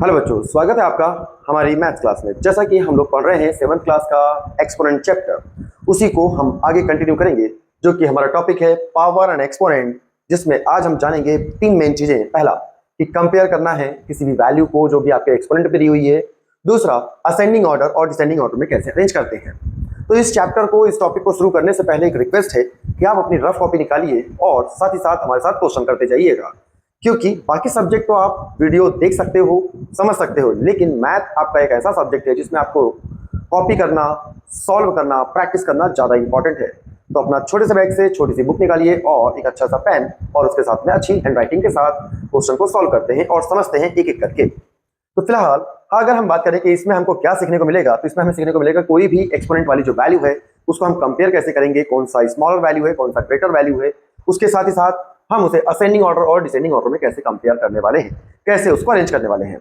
Hello बच्चों, स्वागत है आपका हमारी मैथ्स क्लास में। जैसा कि हम लोग पढ़ रहे हैं 7th क्लास का एक्सपोनेंट चैप्टर, उसी को हम आगे कंटिन्यू करेंगे, जो कि हमारा टॉपिक है पावर एंड एक्सपोनेंट, जिसमें आज हम जानेंगे तीन मेन चीजें। पहला कि कंपेयर करना है किसी भी वैल्यू को जो भी आपके एक्सपोनेंट पे दी हुई है। दूसरा, असेंडिंग ऑर्डर और डिसेंडिंग ऑर्डर में कैसे अरेंज करते हैं। तो इस चैप्टर को, इस टॉपिक को शुरू करने से पहले एक रिक्वेस्ट है कि आप अपनी रफ कॉपी निकालिए और साथ ही साथ हमारे साथ क्वेश्चन करते जाइएगा, क्योंकि बाकी सब्जेक्ट तो आप वीडियो देख सकते हो, समझ सकते हो, लेकिन मैथ आपका एक ऐसा सब्जेक्ट है जिसमें आपको कॉपी करना, सॉल्व करना, प्रैक्टिस करना ज़्यादा इंपॉर्टेंट है। तो अपना छोटे से बैग से छोटी सी बुक निकालिए और एक अच्छा सा पेन, और उसके साथ में अच्छी हैंडराइटिंग के साथ क्वेश्चन को सॉल्व करते हैं और समझते हैं एक एक करके। तो फिलहाल अगर हम बात करें कि इसमें हमको क्या सीखने को मिलेगा, तो इसमें हमें सीखने को मिलेगा कोई भी एक्सपोनेंट वाली जो वैल्यू है उसको हम कंपेयर कैसे करेंगे, कौन सा स्मॉलर वैल्यू है, कौन सा ग्रेटर वैल्यू है। उसके साथ ही साथ हम उसे असेंडिंग ऑर्डर और डिसेंडिंग ऑर्डर में कैसे कंपेयर करने वाले हैं, कैसे उसको अरेंज करने वाले हैं।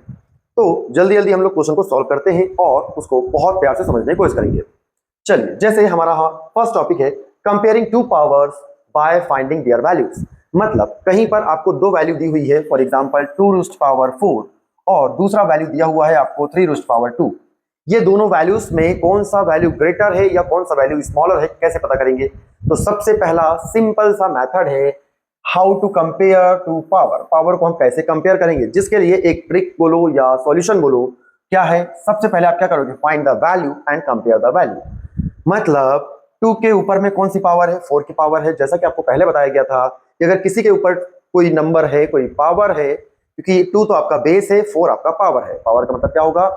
तो जल्दी जल्दी हम लोग क्वेश्चन को सॉल्व करते हैं और उसको बहुत प्यार से समझने की कोशिश करेंगे। चलिए, जैसे हमारा फर्स्ट टॉपिक है comparing two powers by finding there values. मतलब कहीं पर आपको दो वैल्यू दी हुई है, फॉर एग्जांपल 2⁻⁴ और दूसरा वैल्यू दिया हुआ है आपको 3⁻²। ये दोनों वैल्यूज में कौन सा वैल्यू ग्रेटर है या कौन सा वैल्यू स्मॉलर है, कैसे पता करेंगे। तो सबसे पहला सिंपल सा मेथड है how to compare to power. Power को हम कैसे कंपेयर करेंगे, जिसके लिए एक ट्रिक बोलो या सॉल्यूशन बोलो, क्या है। सबसे पहले आप क्या करोगे, find the value and compare the value. मतलब 2 के ऊपर में कौन सी पावर है, 4 की पावर है। जैसा कि आपको पहले बताया गया था कि अगर किसी के ऊपर कोई नंबर है, कोई पावर है, क्योंकि 2 तो आपका बेस है, 4 आपका पावर है। पावर का मतलब क्या होगा,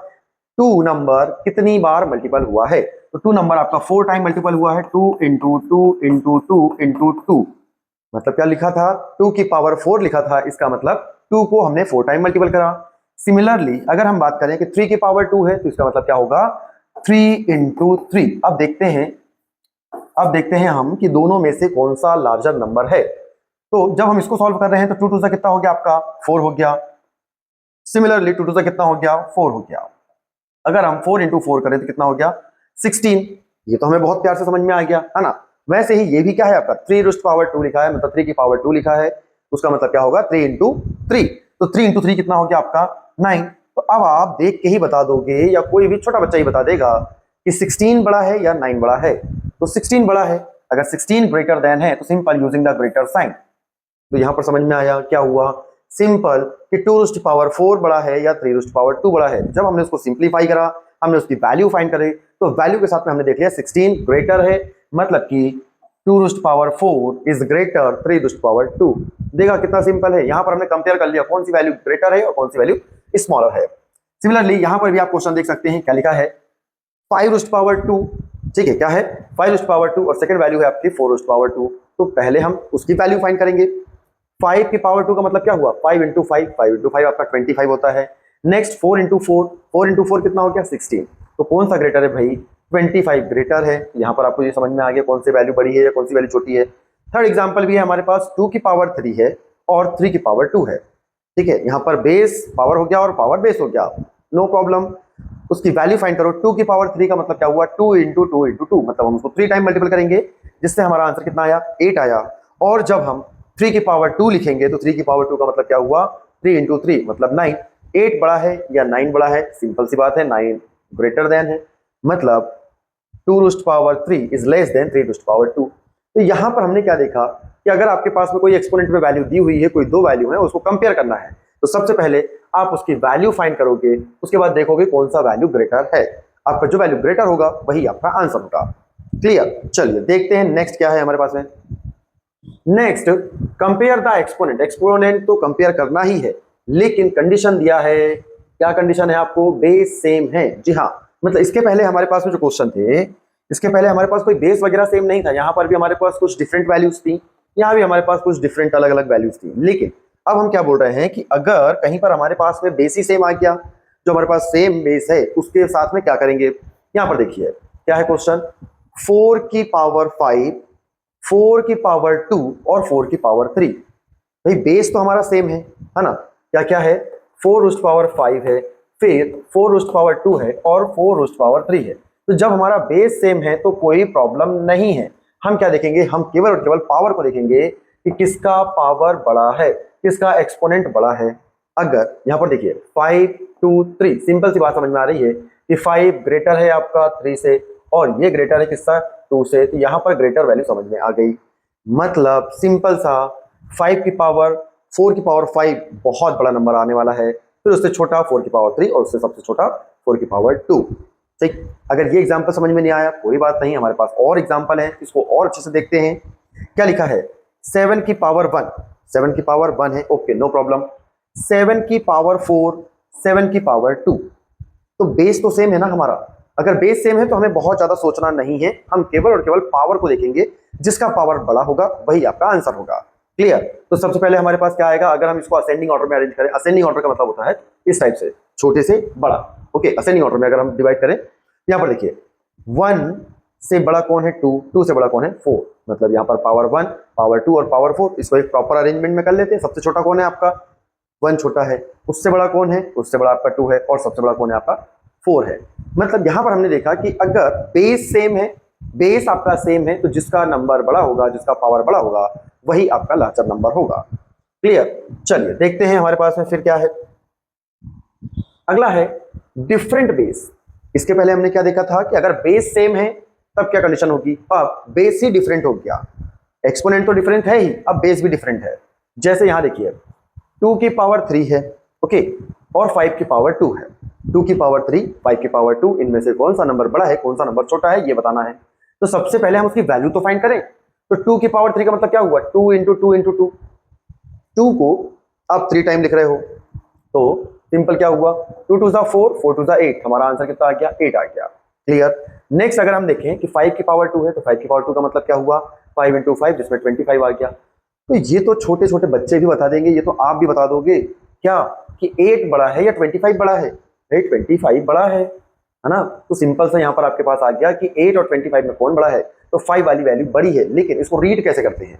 2 नंबर कितनी बार मल्टीपल हुआ है। तो 2 नंबर आपका 4 टाइम मल्टीपल हुआ है, 2 इंटू 2 इंटू 2 इंटू 2। मतलब क्या लिखा था, 2 की पावर 4 लिखा था, इसका मतलब 2 को हमने 4 टाइम मल्टीपल करा। सिमिलरली अगर हम बात करें कि 3 की पावर 2 है, तो इसका मतलब क्या होगा, 3 इंटू 3। अब देखते हैं हम कि दोनों में से कौन सा लार्जर नंबर है। तो जब हम इसको सॉल्व कर रहे हैं तो 2 2 से कितना हो गया आपका, 4 हो गया। सिमिलरली 2 2 से कितना हो गया, 4 हो गया। अगर हम 4 इंटू 4 करें तो कितना हो गया, 16। ये तो हमें बहुत प्यार से समझ में आ गया है ना। वैसे ही ये भी क्या है आपका 3⁻² लिखा है, मतलब 3 की पावर 2 लिखा है, उसका मतलब क्या होगा 3 इंटू 3। तो 3 इंटू 3 कितना हो गया आपका 9। तो अब आप देख के ही बता दोगे या कोई भी छोटा बच्चा ही बता देगा कि 16 बड़ा है या 9 बड़ा है। तो 16 बड़ा है। अगर 16 ग्रेटर देन है तो simple using the greater sign. तो यहां पर समझ में आया क्या हुआ, सिंपल कि 2⁻⁴ बड़ा है या 3⁻² बड़ा है। जब हमने उसको सिंप्लीफाई करा, हमने उसकी वैल्यू फाइंड करे, तो वैल्यू के साथ में हमने देख लिया 16 ग्रेटर है, मतलब कि 2⁻⁴ इज ग्रेटर 3⁻²। देखा कितना सिंपल है। यहां पर हमने कंपेयर कर लिया कौन सी वैल्यू ग्रेटर है और कौन सी वैल्यू स्मॉलर है। सिमिलरली यहां पर भी आप क्वेश्चन देख सकते हैं, क्या लिखा है 5⁻²। ठीक है, क्या है 5⁻² और सेकंड वैल्यू है आपकी 4⁻²। तो पहले हम उसकी वैल्यू फाइंड करेंगे। 5 की पावर 2 का मतलब क्या हुआ, 5 इंटू 5, 5 इंटू 5 आपका 25 होता है। नेक्स्ट 4 इंटू 4, 4 इंटू 4 कितना हो गया 16। तो कौन सा ग्रेटर है भाई, 25 ग्रेटर है। यहाँ पर आपको ये समझ में आ गया कौन सी वैल्यू बड़ी है या कौन सी वैल्यू छोटी है। थर्ड एग्जाम्पल भी है हमारे पास, 2 की पावर 3 है और 3 की पावर 2 है। ठीक है, यहाँ पर बेस पावर हो गया और पावर बेस हो गया, नो प्रॉब्लम। उसकी वैल्यू फाइंड करो। 2 की पावर 3 का मतलब क्या हुआ, 2 इंटू 2 इंटू 2, मतलब हम उसको 3 टाइम मल्टीपल करेंगे, जिससे हमारा आंसर कितना आया 8 आया। और जब हम 3 की पावर 2 लिखेंगे तो 3 की पावर 2 का मतलब क्या हुआ, 3 इंटू 3 मतलब 9। 8 बड़ा है या 9 बड़ा है, सिंपल सी बात है, 9 ग्रेटर देन है, मतलब 2⁻³ इज लेस देन 3⁻²। तो यहां पर हमने क्या देखा कि अगर आपके पास में कोई एक्सपोनेंट में वैल्यू दी हुई है, कोई दो वैल्यू है, उसको कंपेयर करना है, तो सबसे पहले आप उसकी वैल्यू फाइंड करोगे, उसके बाद देखोगे कौन सा वैल्यू ग्रेटर है। आपका जो वैल्यू ग्रेटर होगा वही आपका आंसर होगा। क्लियर। चलिए देखते हैं नेक्स्ट क्या है हमारे पास में। Next, compare the exponent. Exponent तो कंपेयर करना ही है, लेकिन कंडीशन दिया है। क्या कंडीशन है आपको, बेस सेम है। जी हाँ, मतलब इसके पहले हमारे पास में जो क्वेश्चन थे, इसके पहले हमारे पास कोई बेस वगैरह सेम नहीं था। यहाँ पर भी हमारे पास कुछ डिफरेंट वैल्यूज थी, यहाँ भी हमारे पास कुछ डिफरेंट अलग अलग वैल्यूज थी। लेकिन अब हम क्या बोल रहे हैं कि अगर कहीं पर हमारे पास में बेस ही सेम आ गया, जो हमारे पास सेम बेस है, उसके साथ में क्या करेंगे। यहाँ पर देखिए क्या है क्वेश्चन, 4 की पावर 5, 4 की पावर 2 और 4 की पावर 3। भाई बेस तो हमारा सेम है ना। क्या क्या है, 4⁻5 है, फिर 4⁻2 है और 4⁻3 है। तो जब हमारा बेस सेम है तो कोई प्रॉब्लम नहीं है। हम क्या देखेंगे, हम केवल और केवल पावर को देखेंगे कि किसका पावर बड़ा है, किसका एक्सपोनेंट बड़ा है। अगर यहाँ पर देखिए 5 2 3। सिंपल सी बात समझ में आ रही है कि 5 ग्रेटर है आपका 3 से और ये ग्रेटर है किसका 2 से, तो यहाँ पर ग्रेटर वैल्यू समझ में आ गई। मतलब सिंपल सा 5 की पावर 4 की पावर 5 बहुत बड़ा नंबर आने वाला है, फिर उससे छोटा 4 की पावर 3 और उससे सबसे छोटा 4 की पावर 2। ठीक, अगर ये एग्जाम्पल समझ में नहीं आया कोई बात नहीं, हमारे पास और एग्जाम्पल है, इसको और अच्छे से देखते हैं। क्या लिखा है 7 की पावर 1, 7 की पावर 1 है, ओके नो प्रॉब्लम। 7 की पावर 4, 7 की पावर 2, तो बेस तो सेम है ना हमारा। अगर बेस सेम है तो हमें बहुत ज्यादा सोचना नहीं है, हम केवल और केवल पावर को देखेंगे, जिसका पावर बड़ा होगा वही आपका आंसर होगा। क्लियर? तो सबसे पहले हमारे पास क्या आएगा, अगर हम इसको असेंडिंग ऑर्डर में अरेंज करें, असेंडिंग ऑर्डर का मतलब होता है इस टाइप से, छोटे से बड़ा। ओके, असेंडिंग ऑर्डर में अगर हम डिवाइड करें, यहां पर देखिए 1 से बड़ा कौन है 2, 2 से बड़ा कौन है 4, मतलब यहां पर पावर 1, पावर 2 और पावर 4, इसको एक प्रॉपर अरेंजमेंट में कर लेते हैं। सबसे छोटा कौन है आपका 1 छोटा है, उससे बड़ा कौन है, उससे बड़ा आपका 2 है और सबसे बड़ा कौन है आपका 4 है। मतलब यहां पर हमने देखा कि अगर बेस सेम है, बेस आपका सेम है, तो जिसका नंबर बड़ा होगा, जिसका पावर बड़ा होगा वही आपका लार्जर नंबर होगा। क्लियर? चलिए देखते हैं हमारे पास में फिर क्या है। अगला है डिफरेंट बेस। इसके पहले हमने क्या देखा था कि अगर बेस सेम है तब क्या कंडीशन होगी, अब बेस ही डिफरेंट हो गया। एक्सपोनेंट तो डिफरेंट है ही, अब बेस भी डिफरेंट है। जैसे यहां देखिए 2 की पावर 3 है, ओके, और 5 की पावर 2 है। 2 की पावर 3, 5 की पावर 2, इनमें से कौन सा नंबर बड़ा है, कौन सा नंबर छोटा है, ये बताना है। तो सबसे पहले हम उसकी वैल्यू तो फाइंड करें। तो 2 की पावर 3 का मतलब क्या हुआ, 2 इंटू 2 इंटू 2, 2 को आप 3 टाइम लिख रहे हो, तो सिंपल क्या हुआ 2 2 4, 4 2 8, हमारा आंसर कितना आ गया 8 आ गया। क्लियर? नेक्स्ट अगर हम देखें कि 5 की पावर 2 है, तो 5 की पावर 2 का मतलब क्या हुआ 5 इंटू 5, जिसमें 25 आ गया। तो ये तो छोटे छोटे बच्चे भी बता देंगे, ये तो आप भी बता दोगे क्या कि 8 बड़ा है या 25 बड़ा है, 25 बड़ा है ना। तो सिंपल सा यहाँ पर आपके पास आ गया कि 8 और 25 में कौन बड़ा है, तो 5 वाली वैल्यू बड़ी है। लेकिन इसको रीड कैसे करते हैं,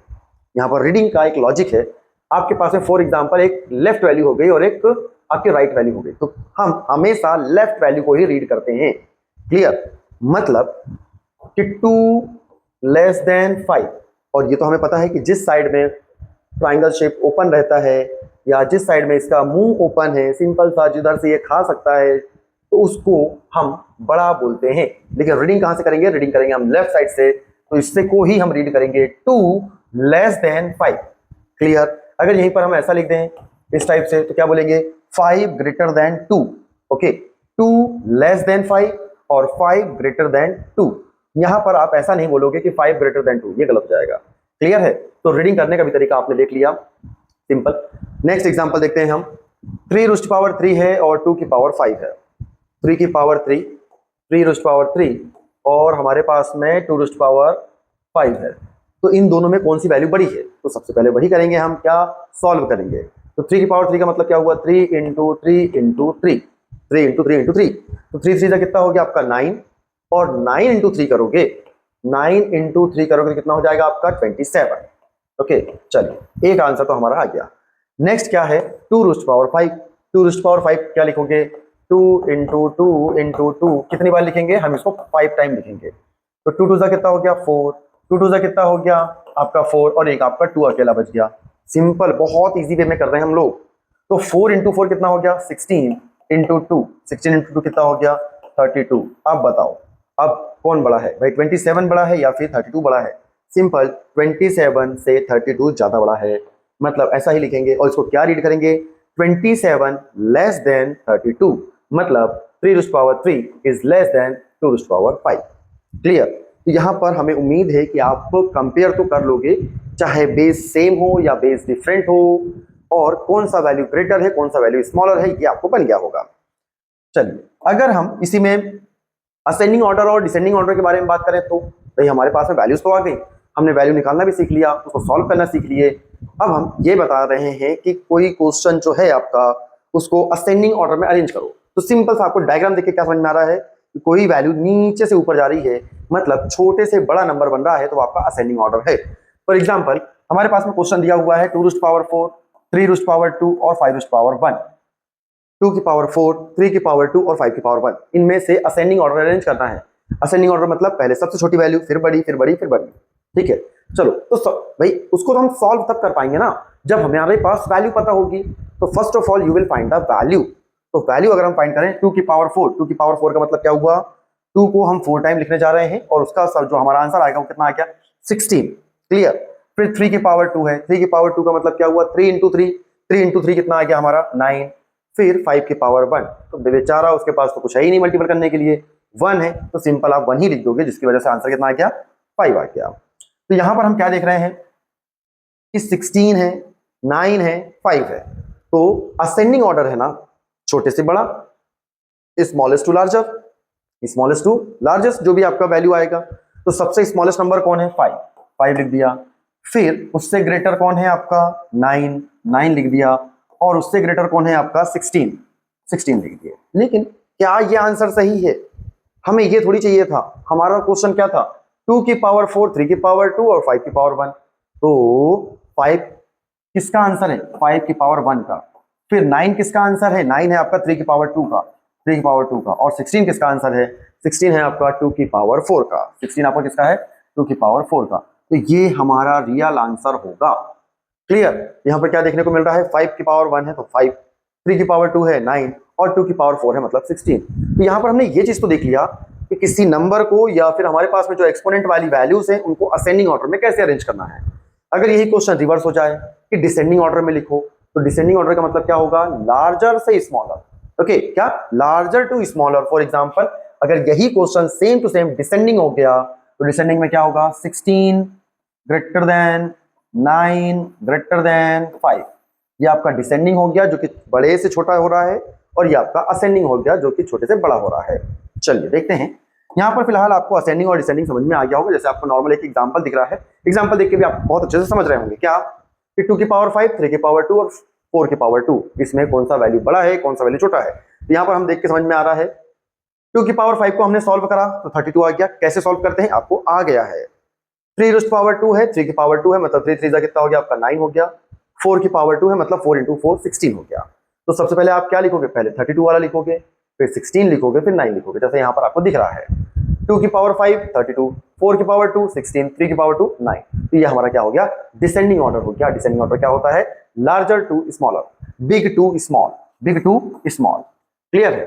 यहाँ पर रीडिंग का एक लॉजिक है। आपके पास में फॉर एग्जांपल एक लेफ्ट वैल्यू हो गई और एक आपके राइट वैल्यू हो गई, तो हम हमेशा लेफ्ट वैल्यू को ही रीड करते हैं। क्लियर? मतलब कि 2 लेस देन 5, और ये तो हमें पता है कि जिस साइड में ट्राइंगल शेप ओपन रहता है या जिस साइड में इसका मुंह ओपन है, सिंपल सा जिधर से ये खा सकता है, तो उसको हम बड़ा बोलते हैं। लेकिन रीडिंग कहां से करेंगे, रीडिंग करेंगे हम लेफ्ट साइड से, तो इससे को ही हम रीड करेंगे 2 लेस देन 5। क्लियर? अगर यहीं पर हम ऐसा लिख दें इस टाइप से, तो क्या बोलेंगे 5 greater than 2, okay, 2 less than 5 और 5 ग्रेटर देन 2। यहां पर आप ऐसा नहीं बोलोगे कि 5 ग्रेटर देन 2, ये गलत हो जाएगा। क्लियर है? तो रीडिंग करने का भी तरीका आपने देख लिया, सिंपल। नेक्स्ट एग्जांपल देखते हैं हम। 3 रुस्ट पावर 3 है और 2 की पावर 5 है। 3 की पावर 3, 3 रुस्ट पावर 3 और हमारे पास में 2 रुस्ट पावर 5 है। तो इन दोनों में कौन सी वैल्यू बड़ी है, तो सबसे पहले वही करेंगे हम, क्या सॉल्व करेंगे। तो 3 की पावर 3 का मतलब क्या हुआ 3 इंटू 3 इंटू 3, 3 इंटू 3 इंटू 3, तो 3 3 का कितना हो गया आपका 9, और 9 इंटू 3 करोगे, 9 इंटू 3 करोगे तो कितना हो जाएगा आपका 27। ओके, चलिए एक आंसर तो हमारा आ गया। नेक्स्ट क्या है 2 रुस्ट पावर 5, 2 रुस्ट पावर 5 क्या लिखोगे 2 इंटू 2 इंटू 2, कितनी बार लिखेंगे हम इसको 5 टाइम लिखेंगे। तो 2 2 कितना हो गया 4, 2 2 कितना हो गया आपका 4 और एक आपका 2 अकेला बच गया। सिंपल, बहुत इजी वे में कर रहे हैं हम लोग। तो 4 इंटू 4 कितना हो गया 16 इंटू 2, 16 इंटू 2 कितना हो गया 32। अब बताओ अब कौन बड़ा है भाई, 27 बड़ा है या फिर 32 बड़ा है। सिंपल, 27 से 32 ज्यादा बड़ा है, मतलब ऐसा ही लिखेंगे। और इसको क्या रीड करेंगे 27 लेस देन 32, मतलब 3 roost power 3 is less than 2 roost power 5। Clear? तो यहाँ पर हमें उम्मीद है कि आप कंपेयर तो कर लोगे, चाहे बेस सेम हो या बेस डिफरेंट हो, और कौन सा वैल्यू ग्रेटर है कौन सा वैल्यू स्मॉलर है ये आपको बन गया होगा। चलिए अगर हम इसी में असेंडिंग ऑर्डर और डिसेंडिंग ऑर्डर के बारे में बात करें, तो भाई हमारे पास में वैल्यूज तो आ गई, हमने वैल्यू निकालना भी सीख लिया, उसको सॉल्व करना सीख लिए। अब हम ये बता रहे हैं कि कोई क्वेश्चन जो है आपका उसको असेंडिंग ऑर्डर में अरेंज करो। तो सिंपल सा आपको डायग्राम देख के क्या समझ में आ रहा है कि कोई वैल्यू नीचे से ऊपर जा रही है, मतलब छोटे से बड़ा नंबर बन रहा है, तो आपका असेंडिंग ऑर्डर है। फॉर एग्जाम्पल हमारे पास में क्वेश्चन दिया हुआ है 2 रुस्ट पावर 4, 3 रुस्ट पावर 2 और 5 रुस्ट पावर 1। 2 की पावर 4, 3 की पावर 2 और 5 की पावर 1, इनमें से असेंडिंग ऑर्डर अरेंज करना है। असेंडिंग ऑर्डर मतलब पहले सबसे छोटी वैल्यू, फिर बड़ी, फिर बड़ी, फिर बड़ी। ठीक है, चलो तो भाई उसको तो हम सॉल्व तब कर पाएंगे ना जब हमारे पास वैल्यू पता होगी। तो first of all you will find the value. तो वैल्यू अगर हम फाइंड करें 2 की पावर 4, 2 की पावर 4 का मतलब क्या हुआ, 2 को हम 4 टाइम लिखने जा रहे हैं और उसका सब जो हमारा आंसर आएगा वो कितना आ गया 16। क्लियर। फिर 3 की पावर 2 है, 3 की पावर 2 का मतलब क्या हुआ 3 इंटू 3, 3 इंटू 3 कितना आ गया हमारा 9। फिर 5 की पावर 1, तो बेचारा उसके पास तो कुछ है ही नहीं मल्टीपल करने के लिए, 1 है तो सिंपल आप 1 ही लिख दोगे, जिसकी वजह से आंसर कितना आ गया 5 आ गया। तो यहां पर हम क्या देख रहे हैं कि 16 है, 9 है, 5 है, तो असेंडिंग ऑर्डर है ना, छोटे से बड़ा, smallest to larger, smallest to largest, जो भी आपका वैल्यू आएगा। तो सबसे स्मॉलेस्ट नंबर कौन है 5, 5 लिख दिया। फिर उससे ग्रेटर कौन है आपका 9, 9 लिख दिया। और उससे ग्रेटर कौन है आपका 16, 16 लिख दिया। लेकिन क्या ये आंसर सही है, हमें ये थोड़ी चाहिए था। हमारा क्वेश्चन क्या था 2 की पावर 4, 3 की पावर 2 और 5 की पावर 1। तो 5 किसका आंसर है 5 की पावर 1 का। फिर 9 किसका आंसर है, 9 है आपका 3 की पावर 2 का, 3 की पावर 2 का। और 16 किसका आंसर है, 16 है आपका 2 की पावर 4 का। 16 आपका किसका है 2 की पावर 4 का। तो ये हमारा रियल आंसर होगा। क्लियर। यहाँ पर क्या देखने को मिल रहा है 5 की पावर 1 है तो 5, 3 की पावर 2 है 9 और 2 की पावर 4 है मतलब 16। तो यहाँ पर हमने ये चीज तो देख लिया कि किसी नंबर को या फिर हमारे पास में जो एक्सपोनेंट वाली वैल्यूज हैं उनको असेंडिंग ऑर्डर में कैसे अरेंज करना है। अगर यही क्वेश्चन रिवर्स हो जाए कि डिसेंडिंग ऑर्डर में लिखो, तो डिसेंडिंग ऑर्डर का मतलब क्या होगा लार्जर से स्मॉलर। ओके, क्या larger to smaller. For example अगर यही question same to same descending हो गया तो डिसेंडिंग में क्या होगा 16 ग्रेटर देन 9 ग्रेटर देन 5। ये आपका डिसेंडिंग हो गया जो कि बड़े से छोटा हो रहा है, और ये आपका असेंडिंग हो गया जो कि छोटे से बड़ा हो रहा है। चलिए देखते हैं। यहाँ पर फिलहाल आपको असेंडिंग और डिसेंडिंग समझ में आ गया होगा। जैसे आपको नॉर्मल एक एग्जांपल दिख रहा है, एग्जांपल देख के भी आप बहुत अच्छे से समझ रहे होंगे क्या कि 2 की पावर 5, 3 की पावर 2 और 4 की पावर 2, इसमें कौन सा वैल्यू बड़ा है कौन सा वैल्यू छोटा है। तो यहाँ पर हम देख के समझ में आ रहा है 2 की पावर 5 को हमने सॉल्व करा तो 32 आ गया। कैसे सॉल्व करते हैं आपको आ गया है। 3 टू पावर 2 है, 3 की पावर 2 है मतलब 3 3 कितना हो गया आपका 9 हो गया। 4 की पावर 2 है मतलब 4 इंटू 4 16 हो गया। तो सबसे पहले आप क्या लिखोगे, पहले 32 वाला लिखोगे, फिर 16 लिखोगे, फिर 9 लिखोगे, जैसे यहाँ पर आपको दिख रहा है। 2 की पावर 5 32, 4 की पावर 2 16, 3 की पावर 2 9। तो ये हमारा क्या हो गया डिसेंडिंग ऑर्डर हो गया। डिसेंडिंग ऑर्डर क्या होता है larger to smaller, big to small, big to small. Clear है।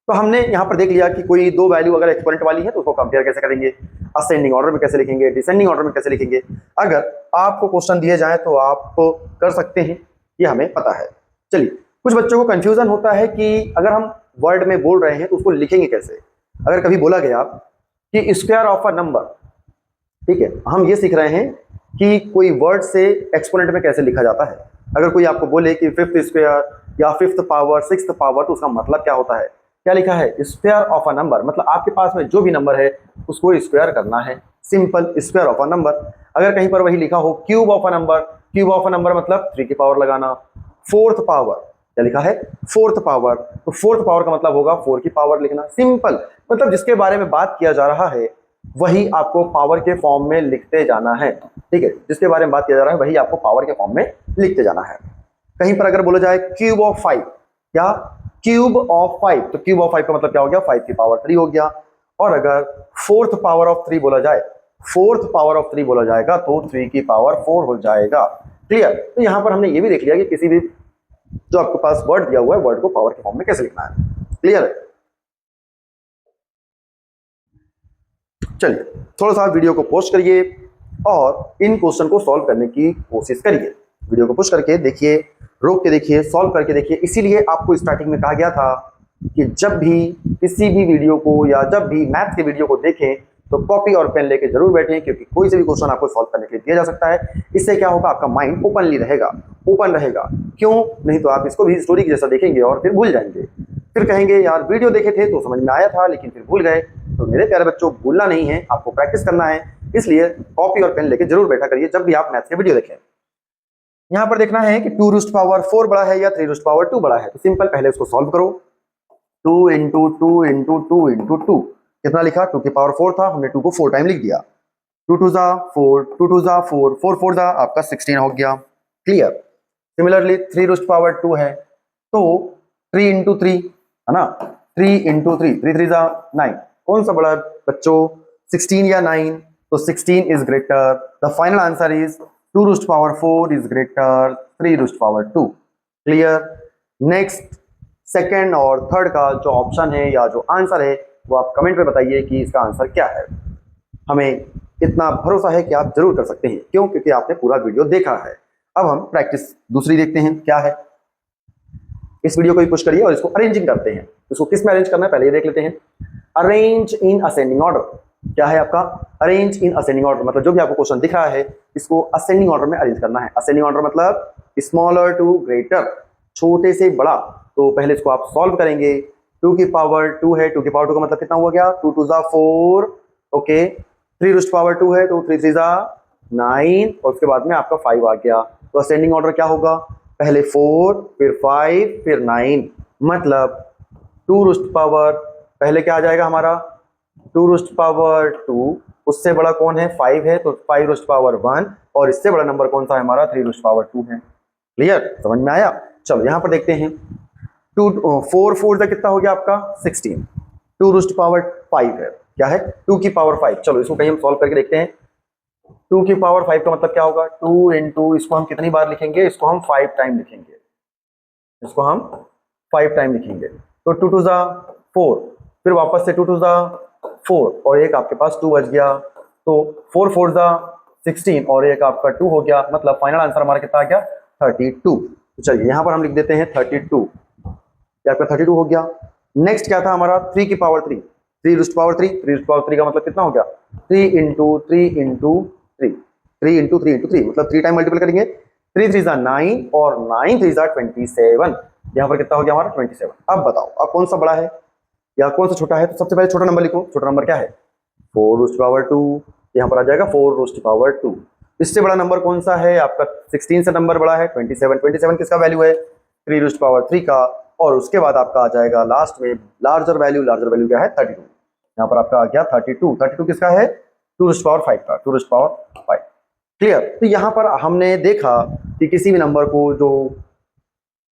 तो हमने यहां पर देख लिया कि कोई दो वैल्यू अगर एक्सपोनेंट वाली है तो उसको कंपेयर कैसे करेंगे, असेंडिंग ऑर्डर में कैसे लिखेंगे, डिसेंडिंग ऑर्डर में कैसे लिखेंगे। अगर आपको क्वेश्चन दिए जाए तो आप कर सकते हैं, ये हमें पता है। चलिए, कुछ बच्चों को कंफ्यूजन होता है कि अगर हम वर्ड में बोल रहे हैं तो उसको लिखेंगे कैसे। अगर कभी बोला गया कि स्क्वायर ऑफ अ नंबर, ठीक है, हम ये सीख रहे हैं कि कोई वर्ड से एक्सपोनेंट में कैसे लिखा जाता है। अगर कोई आपको बोले कि 5th स्क्वायर या 5th पावर 6th पावर, तो उसका मतलब क्या होता है, क्या लिखा है स्क्वायर ऑफ अ नंबर, मतलब आपके पास में जो भी नंबर है उसको स्क्वायर करना है, simple square of a number. अगर कहीं पर वही लिखा हो cube of a number, cube of a number मतलब 3 की पावर लगाना। 4th पावर क्या लिखा है 4th पावर, तो 4th पावर का मतलब होगा 4 की पावर लिखना, सिंपल। मतलब जिसके बारे में बात किया जा रहा है वही आपको पावर के फॉर्म में लिखते जाना है। ठीक है, जिसके बारे में बात किया जा रहा है वही आपको पावर के फॉर्म में लिखते जाना है। कहीं पर अगर बोला जाए क्यूब ऑफ 5, क्या क्यूब ऑफ 5, तो क्यूब ऑफ 5 का मतलब क्या हो गया 5 की पावर 3 हो गया। और अगर 4th पावर ऑफ 3 बोला जाए, 4th पावर ऑफ 3 बोला जाएगा तो 3 की पावर 4 हो जाएगा। क्लियर। तो यहां पर हमने ये भी देख लिया कि किसी भी जो आपके पास वर्ड दिया हुआ है वर्ड को पावर के फॉर्म में कैसे लिखना है। क्लियर है। चलिए, थोड़ा सा वीडियो को पोस्ट करिए और इन क्वेश्चन को सॉल्व करने की कोशिश करिए। वीडियो को पुश करके देखिए, रोक के देखिए, सॉल्व करके देखिए। इसीलिए आपको स्टार्टिंग में कहा गया था कि जब भी किसी भी वीडियो को या जब भी मैथ्स के वीडियो को देखें तो कॉपी और पेन लेके जरूर बैठें, क्योंकि कोई से भी क्वेश्चन आपको सॉल्व करने के लिए दिया जा सकता है। इससे क्या होगा, आपका माइंड ओपनली रहेगा, ओपन रहेगा। क्यों नहीं तो आप इसको भी स्टोरी की जैसा देखेंगे और फिर भूल जाएंगे, फिर कहेंगे यार वीडियो देखे थे तो समझ में आया था लेकिन फिर भूल गए। तो मेरे प्यारे बच्चों, भूलना नहीं है, आपको प्रैक्टिस करना है। इसलिए कॉपी और पेन लेके जरूर बैठा करिए जब भी आप मैथ्स के वीडियो देखें। यहां पर देखना है कि 2 रूस्ट पावर 4 बड़ा है या 3 रूस्ट पावर 2 बड़ा है। तो सिंपल पहले उसको सॉल्व करो। 2 इंटू 2 इंटू 2 इंटू 2 कितना लिखा, 2 की पावर 4 था, हमने 2 को 4 टाइम लिख दिया। 2 2 जा 4, 2 2 जा 4, 4 4 जा आपका 16 हो गया। क्लियर। सिमिलरली 3 रूस्ट पावर 2 है तो 3 इंटू 3 है ना, 3 इंटू 3, 3 3 जा 9। कौन सा बड़ा बच्चों 16 या 9, तो 16 is greater. The final answer is 2 roost power 4 is greater 3 roost power 2। Clear. Next second और थर्ड का जो ऑप्शन है या जो आंसर है वो आप कमेंट में बताइए कि इसका आंसर क्या है। हमें इतना भरोसा है कि आप जरूर कर सकते हैं, क्यों? क्योंकि आपने पूरा वीडियो देखा है। अब हम प्रैक्टिस दूसरी देखते हैं क्या है। इस वीडियो को भी पुश करिए और इसको अरेंजिंग करते हैं। इसको किस में अरेंज करना है पहले ये देख लेते हैं। अरेंज इन असेंडिंग ऑर्डर क्या है आपका? अरेंज इन असेंडिंग ऑर्डर मतलब जो भी आपको क्वेश्चन दिख रहा है इसको असेंडिंग ऑर्डर में अरेंज करना है। असेंडिंग ऑर्डर मतलब स्मॉलर टू ग्रेटर, छोटे से बड़ा। तो पहले इसको आप सॉल्व करेंगे। 2 की पावर 2 है, 2 की पावर 2 का मतलब कितना हुआ गया? 2 2 जा 4, ओके। 3 raised to power 2 है तो 3 3 जा 9 और उसके बाद में आपका 5 आ गया। तो असेंडिंग ऑर्डर क्या होगा? पहले 4 फिर 5 फिर 9, मतलब 2 raised to power पहले क्या आ जाएगा हमारा? 2 raised to power 2, उससे बड़ा कौन है? 5 है तो 5 raised to power 1, और इससे बड़ा नंबर कौन सा है हमारा? 3 raised to power 2 है। क्लियर? समझ में आया? चलो यहां पर देखते हैं। 4 4 कितना हो गया आपका? 16। 2 raised to power 5 है, क्या है? 2 की पावर 5। चलो इसको कहीं हम सॉल्व करके देखते हैं। 2 की पावर 5 का मतलब क्या होगा? 2 इंटू, इसको हम कितनी बार लिखेंगे? इसको हम 5 टाइम लिखेंगे। इसको हम 5 टाइम लिखेंगे। तो 2 2 जा 4, फिर वापस से 2 2 जा 4 और एक आपके पास 2 बच गया। तो 4 4 जा 16 और एक आपका 2 हो गया, मतलब फाइनल आंसर हमारा कितना आ गया? 32। तो चलिए यहां पर हम लिख देते हैं 32। क्या आपका 32 हो गया? नेक्स्ट क्या था हमारा? 3 की power 3, 3 raised to power 3, 3 raised to power 3 का मतलब कितना हो गया? 3 इंटू 3 इंटू 3, 3 इंटू 3 इंटू 3 मतलब 3 टाइम मल्टीपल करेंगे। 3 3 जा 9 और 9 3 जा 27। यहाँ पर कितना हो गया हमारा? 27। अब बताओ अब कौन सा बड़ा है या कौन सा छोटा है? तो सबसे पहले छोटा नंबर लिखो। छोटा नंबर क्या है? 4 raised to power 2, यहाँ पर आ जाएगा 4 raised to power 2। इससे बड़ा नंबर कौन सा है आपका? 16 से नंबर बड़ा है 27। 27 किसका वैल्यू है? 3 raised to power 3 का। और उसके बाद आपका आ जाएगा लास्ट में लार्जर वैल्यू। लार्जर वैल्यू क्या है? 32। यहाँ पर आपका आ गया 32। 32 किसका है? 2 raised to power 5 का। 2 raised to power 5। क्लियर? तो यहाँ पर हमने देखा कि किसी भी नंबर को जो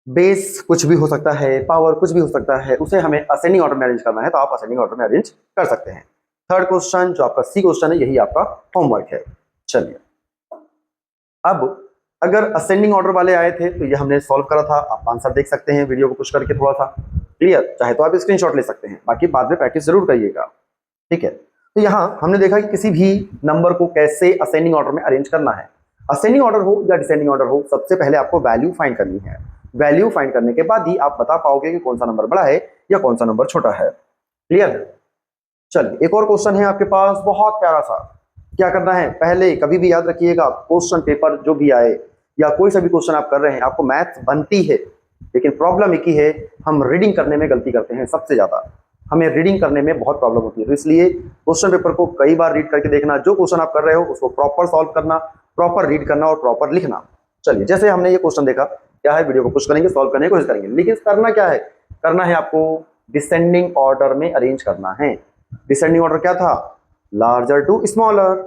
बेस कुछ भी हो सकता है, पावर कुछ भी हो सकता है, उसे हमें असेंडिंग ऑर्डर में अरेंज करना है, तो आप असेंडिंग ऑर्डर में अरेंज कर सकते हैं। थर्ड क्वेश्चन जो आपका सी क्वेश्चन है, यही आपका होमवर्क है। चलिए अब अगर असेंडिंग ऑर्डर वाले आए थे तो ये हमने सॉल्व करा था। आप आंसर देख सकते हैं वीडियो को पुश करके थोड़ा सा। क्लियर? चाहे तो आप स्क्रीनशॉट ले सकते हैं, बाकी बाद में प्रैक्टिस जरूर करिएगा। ठीक है? तो यहाँ हमने देखा कि किसी भी नंबर को कैसे असेंडिंग ऑर्डर में अरेंज करना है। असेंडिंग ऑर्डर हो या डिसेंडिंग ऑर्डर हो, सबसे पहले आपको वैल्यू फाइंड करनी है। वैल्यू फाइंड करने के बाद ही आप बता पाओगे कि कौन सा नंबर बड़ा है या कौन सा नंबर छोटा है। क्लियर? चलिए एक और क्वेश्चन है आपके पास, बहुत प्यारा सा। क्या करना है? पहले कभी भी याद रखिएगा, क्वेश्चन पेपर जो भी आए या कोई सा भी क्वेश्चन आप कर रहे हैं, आपको मैथ बनती है, लेकिन प्रॉब्लम एक ही है, हम रीडिंग करने में गलती करते हैं सबसे ज्यादा। हमें रीडिंग करने में बहुत प्रॉब्लम होती है, तो इसलिए क्वेश्चन पेपर को कई बार रीड करके देखना। जो क्वेश्चन आप कर रहे हो उसको प्रॉपर सॉल्व करना, प्रॉपर रीड करना और प्रॉपर लिखना। चलिए जैसे हमने ये क्वेश्चन देखा, क्या है? वीडियो को पुश करेंगे, सॉल्व करने की कोशिश करेंगे, लेकिन करना क्या है? करना है आपको डिसेंडिंग ऑर्डर में अरेंज करना है। डिसेंडिंग ऑर्डर क्या था? लार्जर टू स्मॉलर,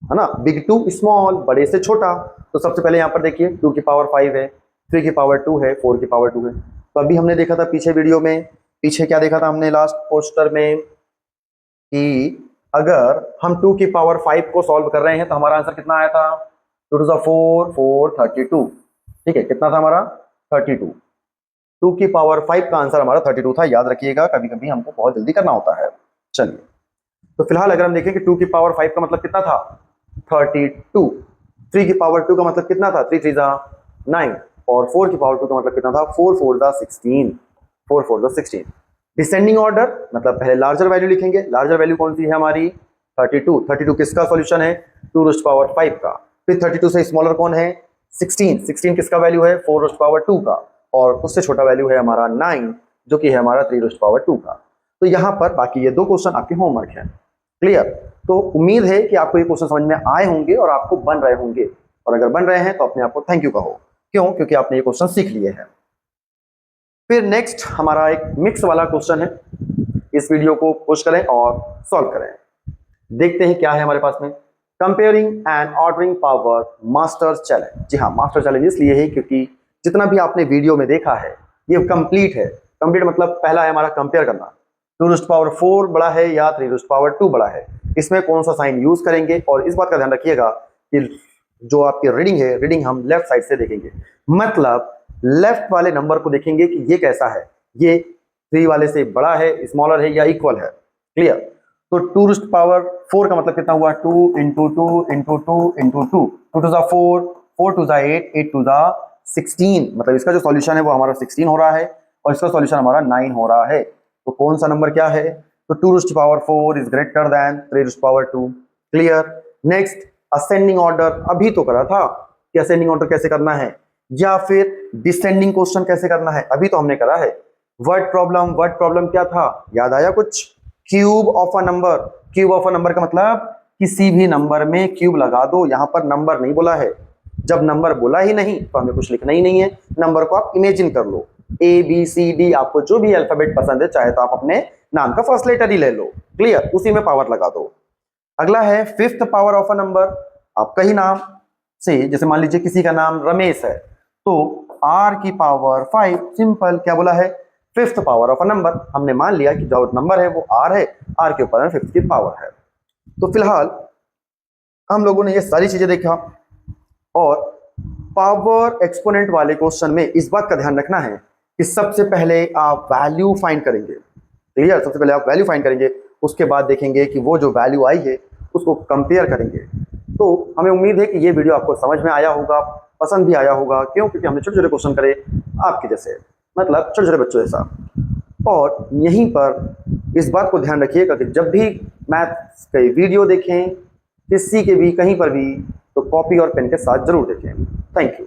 है ना? बिग टू स्मॉल, बड़े से छोटा। तो सबसे पहले यहाँ पर देखिए 2 की पावर 5 है, 3 की पावर 2 है, 4 की पावर 2 है। तो अभी हमने देखा था पीछे वीडियो में, पीछे क्या देखा था हमने लास्ट पोस्टर में, कि अगर हम 2 की पावर 5 को सॉल्व कर रहे हैं तो हमारा आंसर कितना आया था? 2 टू 4 4 32। ठीक है? कितना था हमारा? 32। 2 की पावर 5 का आंसर हमारा 32 था। याद रखिएगा, कभी कभी हमको बहुत जल्दी करना होता है। चलिए तो फिलहाल अगर हम देखें कि 2 की पावर 5 का मतलब कितना था? 32। 3 की पावर 2 का मतलब कितना था? 3 3 जा 9 और 4 की पावर 2 का मतलब कितना था? 4 4 जा 16। 4 4 जा 16। डिसेंडिंग ऑर्डर मतलब पहले लार्जर वैल्यू लिखेंगे। लार्जर वैल्यू कौन सी है हमारी? 32। 32 किसका सॉल्यूशन है? 2 raised to power 5 का। फिर 32 से स्मॉलर कौन है? 16। 16 किसका वैल्यू है? 4 raised to power 2 का। और उससे छोटा वैल्यू है हमारा 9, जो कि है हमारा 3 raised to power 2 का। तो यहाँ पर बाकी ये दो क्वेश्चन आपके होमवर्क है। क्लियर? तो उम्मीद है कि आपको ये क्वेश्चन समझ में आए होंगे और आपको बन रहे होंगे, और अगर बन रहे हैं तो अपने आप को थैंक यू कहो। क्यों? क्योंकि आपने ये क्वेश्चन सीख लिए हैं। फिर नेक्स्ट हमारा एक मिक्स वाला क्वेश्चन है। इस वीडियो को पुश करें और सॉल्व करें। देखते हैं क्या है हमारे पास में। Comparing and ordering power masters challenge. जी हाँ, मास्टर चैलेंज इसलिए है क्योंकि जितना भी आपने वीडियो में देखा है ये कंप्लीट है। कंप्लीट मतलब पहला है हमारा कंपेयर करना, 2 raised to power 4 बड़ा है या 3 raised to power 2 बड़ा है, इसमें कौन सा साइन यूज करेंगे। और इस बात का ध्यान रखिएगा कि जो आपकी रीडिंग है, रीडिंग हम लेफ्ट साइड से देखेंगे। मतलब लेफ्ट वाले नंबर को देखेंगे कि ये कैसा है, ये 3 वाले से बड़ा है, स्मॉलर है या इक्वल है। क्लियर? तो 2 टू पावर 4 का मतलब कितना हुआ, 2 into 2 into 2 into 2, 2 to 4, 4 to 8, 8 to 16, मतलब इसका जो सॉल्यूशन है वो हमारा 16 हो रहा है और इसका सॉल्यूशन हमारा 9 हो रहा है। तो कौन सा नंबर क्या है, तो 2 to power 4 is greater than 3 to power 2। Clear? Next ascending order, अभी तो करा था कि असेंडिंग ऑर्डर कैसे करना है या फिर डिसेंडिंग क्वेश्चन कैसे करना है, अभी तो हमने करा है। वर्ड प्रॉब्लम क्या था, याद आया कुछ? Cube of a number, cube of a number का मतलब किसी भी नंबर में क्यूब लगा दो, यहां पर नंबर नहीं बोला है। जब नंबर बोला ही नहीं तो हमें कुछ लिखना ही नहीं है, नंबर को आप इमेजिन कर लो, ए बी सी डी, आपको जो भी अल्फाबेट पसंद है, चाहे तो आप अपने नाम का फर्स्ट लेटर ही ले लो। क्लियर? उसी में पावर लगा दो। अगला है fifth power of a number, आपका ही नाम से, जैसे मान लीजिए किसी का नाम रमेश है, तो r की पावर 5, सिंपल, क्या बोला है, fifth power of a number. हमने मान लिया कि जो नंबर है वो r है, r के ऊपर फिफ्थ की पावर है। तो फिलहाल हम लोगों ने ये सारी चीजें देखा और पावर एक्सपोनेंट वाले क्वेश्चन में इस बात का ध्यान रखना है कि सबसे पहले आप वैल्यू फाइंड करेंगे। क्लियर? सबसे पहले आप वैल्यू फाइंड करेंगे, उसके बाद देखेंगे कि वो जो वैल्यू आई है उसको कंपेयर करेंगे। तो हमें उम्मीद है कि ये वीडियो आपको समझ में आया होगा, पसंद भी आया होगा, क्यों? क्योंकि हमने छोटे छोटे क्वेश्चन करे आपके जैसे, मतलब छोटे छोटे बच्चों जैसा। और यहीं पर इस बात को ध्यान रखिएगा कि जब भी मैथ्स के वीडियो देखें किसी के भी कहीं पर भी, तो कॉपी और पेन के साथ जरूर देखें। Thank you.